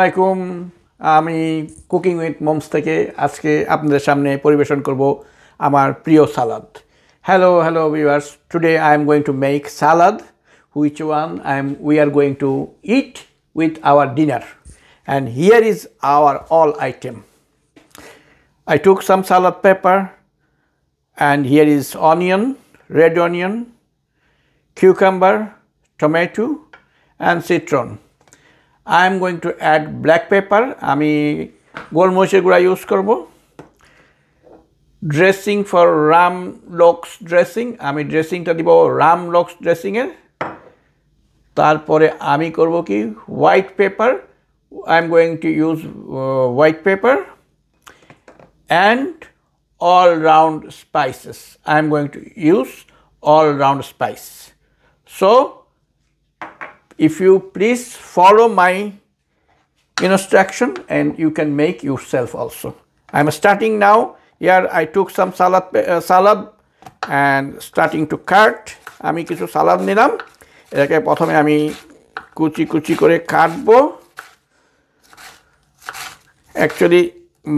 আসসালামাইকুম। আমি cooking with moms থেকে আজকে আপনাদের সামনে পরিবেশন করব আমার প্রিয় সালাদ। Hello viewers. Today I am going to make salad, which one we are going to eat with our dinner. And here is our all item. I took some salad pepper, and here is onion, red onion, cucumber, tomato, and citron. I am going to add black pepper. আমি গোলমরিচের গুঁড়া use করব। Dressing for Ram locks dressing, আমি ড্রেসিংটা দিব Ram locks ড্রেসিংয়ের। তারপরে আমি করব কি white paper, I am going to use white paper and all round spices. I am going to use all round spice. So if you please follow my instruction, and you can make yourself also. I am starting now. Here I took some salad and starting to cut. আমি কিছু সালাদ নিলাম, এটাকে প্রথমে আমি কুচি কুচি করে কাটবো। অ্যাকচুয়ালি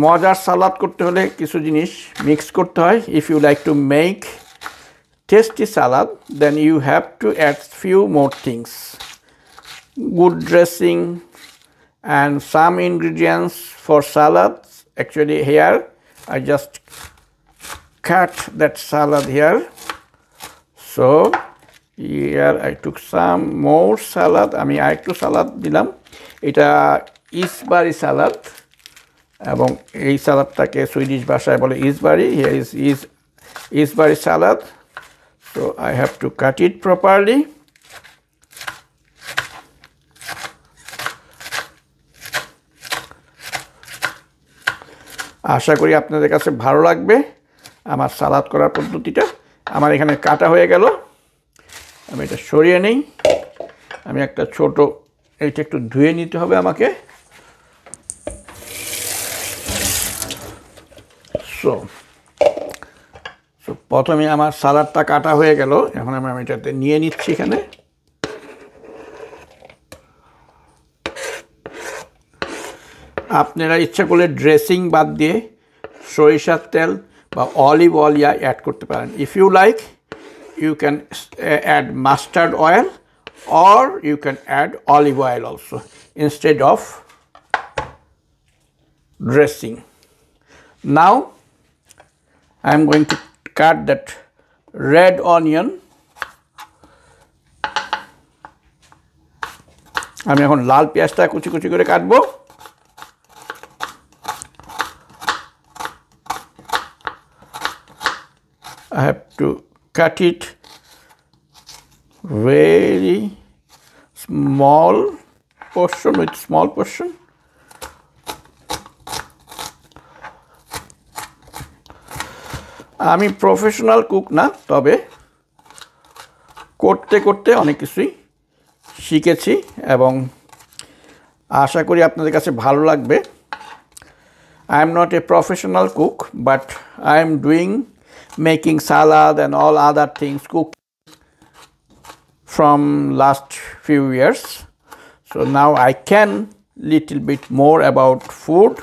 মজার সালাদ করতে হলে কিছু জিনিস মিক্স করতে হয়। If you like to make tasty salad, then you have to add few more things. Good dressing and some ingredients for salads. Actually here I just cut that salad here. So here I took some more salad. আমি আরেকটু সালাদ দিলাম। এটা ইসবারি সালাদ, এবং এই সালাদটাকে Swedish ভাষায় বলে ইসবারি। Here is ইসবারি salad. So I have to cut it properly. আশা করি আপনাদের কাছে ভালো লাগবে আমার সালাদ করার পদ্ধতিটা। আমার এখানে কাটা হয়ে গেল, আমি এটা সরিয়ে নেই। আমি একটা ছোট, এইটা একটু ধুয়ে নিতে হবে আমাকে। সো প্রথমে আমার সালাদটা কাটা হয়ে গেল, এখন আমি এটাতে নিয়ে নিচ্ছি এখানে। আপনারা ইচ্ছা করলে ড্রেসিং বাদ দিয়ে সরিষার তেল বা অলিভ অয়েল অ্যাড করতে পারেন। If you like, you can add mustard oil or you can add olive oil also instead of dressing. Now I am going to cut that red onion. আমি এখন লাল পেঁয়াজটা কুচি কুচি করে কাটবো। I have to cut it very small portion with small portion. আমি professional cook না, তবে করতে করতে অনেক কিছুই শিখেছি এবং আশা করি আপনাদের কাছে ভালো লাগবে। I am not a professional cook, but I am doing making salad and all other things, cook from last few years. So now I can little bit more about food.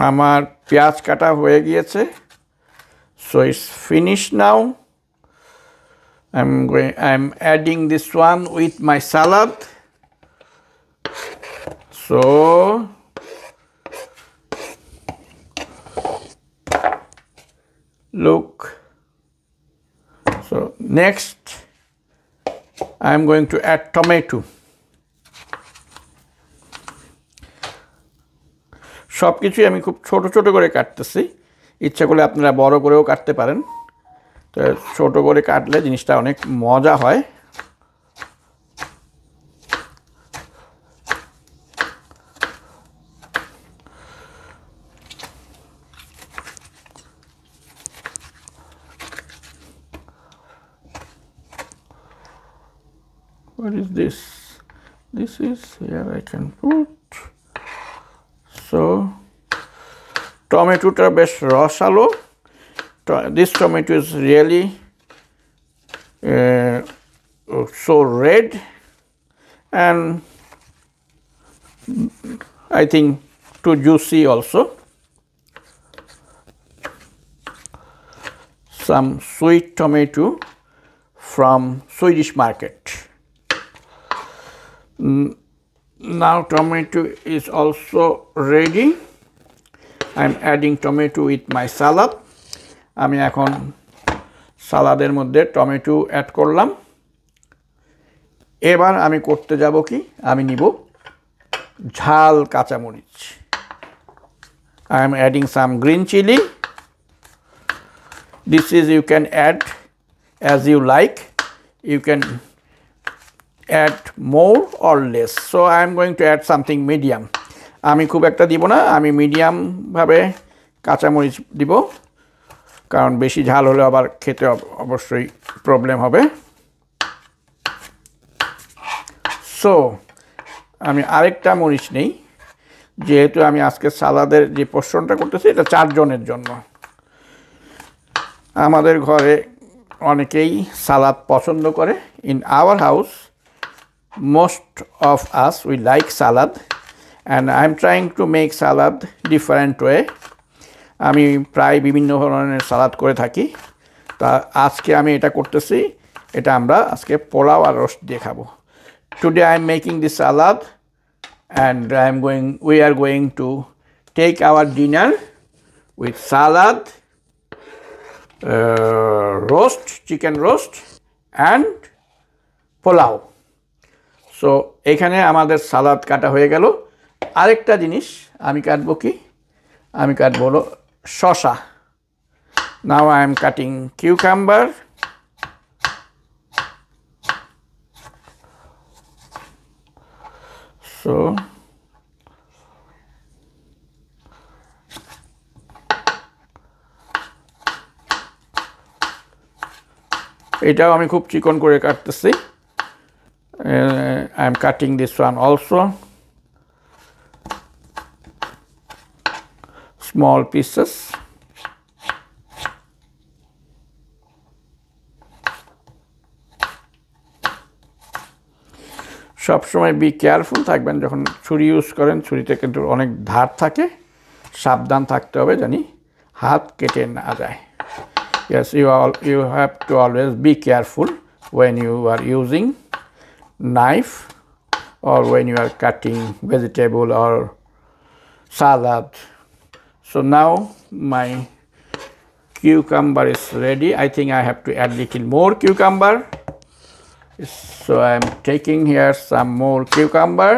আমার পেঁয়াজ কাটা হয়ে গিয়েছে, so it's finished now. I'm adding this one with my salad. So look, so next I'm going to add tomato. সব কিছুই আমি খুব ছোট ছোট করে কাটতেছি, ইচ্ছা করলে আপনারা বড় করেও কাটতে পারেন। তো ছোট করে কাটলে জিনিসটা অনেক মজা হয়। What is this? This is, here I can put. So টমেটোটা বেশ রসালো। This tomato is really so red, and I think too juicy also. Some sweet tomato from Swedish market. Now tomato is also ready. I am adding tomato with my salad. আমি এখন সালাদের মধ্যে tomato add করলাম। এবার আমি করতে যাব কি, আমি নিব ঝাল কাঁচামরিচ। I am adding some green chili. This is you can add as you like. You can add more or less. So I am going to add something medium. আমি খুব একটা দিব না, আমি মিডিয়াম ভাবে কাঁচামরিচ দিব, কারণ বেশি ঝাল হলে আবার খেতে অবশ্যই প্রবলেম হবে। সো আমি আরেকটা মরিচ নেই, যেহেতু আমি আজকে সালাদের যে পোর্শনটা করতেছি এটা 4 জনের জন্য। আমাদের ঘরে অনেকেই সালাদ পছন্দ করে। In our house most of us we like salad, and I am trying to make salad different way. আমি প্রায় বিভিন্ন ধরনের সালাদ করে থাকি, তা আজকে আমি এটা করতেছি। এটা আমরা আজকে পোলাও আর রোস্ট দিয়ে খাবো। Today I am making this salad, and we are going to take our dinner with salad, roast, chicken roast, and pulao. So এখানে আমাদের সালাদ কাটা হয়ে গেল। আরেকটা জিনিস আমি কাটবো কি, আমি কাটবো হলো শসা। Now I am cutting cucumber. So এটাও আমি খুব চিকন করে কাটতেছি। I am cutting this one also small pieces. সব সময় বি কেয়ারফুল থাকবেন যখন ছুরি ইউজ করেন, ছুরিতে কিন্তু অনেক ধার থাকে, সাবধান থাকতে হবে জানি হাত কেটে না যায়। Yes, you have to always be careful when you are using knife or when you are cutting vegetable or salad. So now my cucumber is ready. I think I have to add little more cucumber. So I am taking here some more cucumber.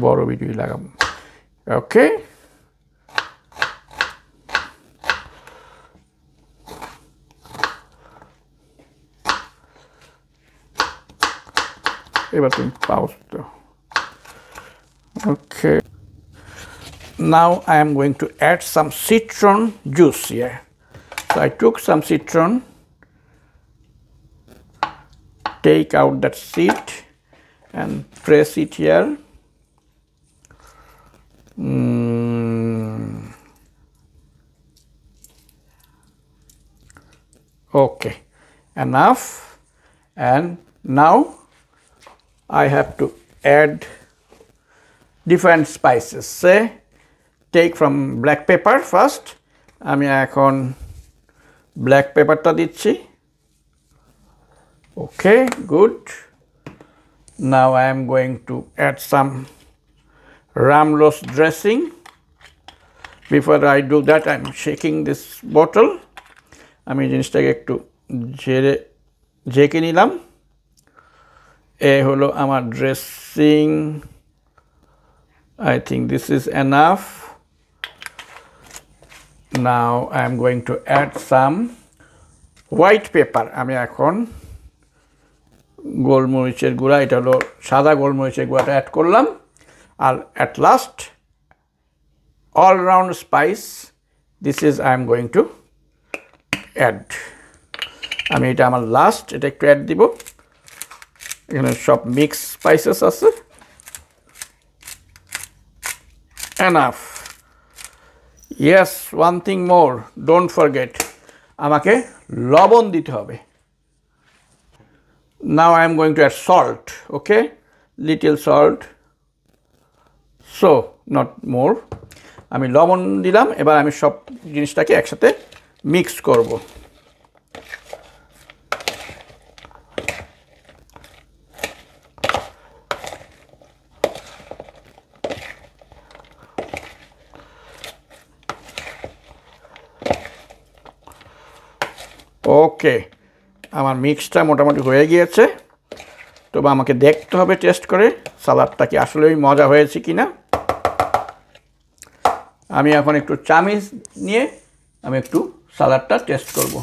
বড় video লাগাবো। Okay. Okay, now I am going to add some citron juice here. So I took some citron, take out that seed and press it here. Okay, enough. And now I have to add different spices. Say take from black pepper first. আমি এখন black pepperটা দিচ্ছি। Okay, good. Now I am going to add some Ramlos dressing. Before I do that, I am shaking this bottle. আমি জিনিসটাকে একটু ঝেঁকে নিলাম। এ হলো আমার dressing. I think this is enough. Now I am going to add some white pepper. আমি এখন গোলমরিচের গুঁড়া, এটা হলো সাদা গোলমরিচের গুঁড়াটা অ্যাড করলাম। আর at last all round spice, this is I am going to add. আমি এটা আমার লাস্ট, এটা একটু অ্যাড দিব। এখানে সব মিক্স স্পাইসেস আছে। enough. Yes, one thing more, don't forget, আমাকে লবণ দিতে হবে. Now I am going to add salt, okay, little salt, so not more. আমি লবণ দিলাম, এবার আমি সব জিনিসটাকে একসাথে মিক্স করব. ওকে, আমার মিক্সটা মোটামুটি হয়ে গিয়েছে, তবে আমাকে দেখতে হবে টেস্ট করে সালাদটা কি আসলেই মজা হয়েছে কিনা. আমি এখন একটু চামিচ নিয়ে আমি একটু সালাদটা টেস্ট করব,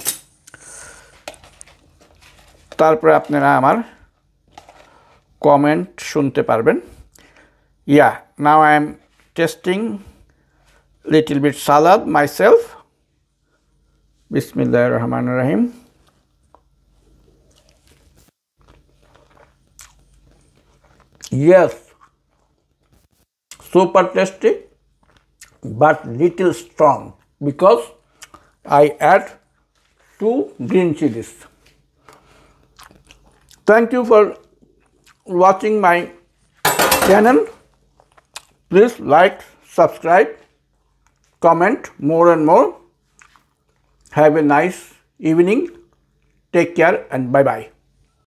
তারপরে আপনারা আমার কমেন্ট শুনতে পারবেন. Yeah, now I am testing little bit salad myself. Bismillahir Rahmanir Rahim. Yes, super tasty, but little strong because I add 2 green chilies. Thank you for watching my channel. Please like, subscribe, comment more and more. Have a nice evening. Take care and bye bye.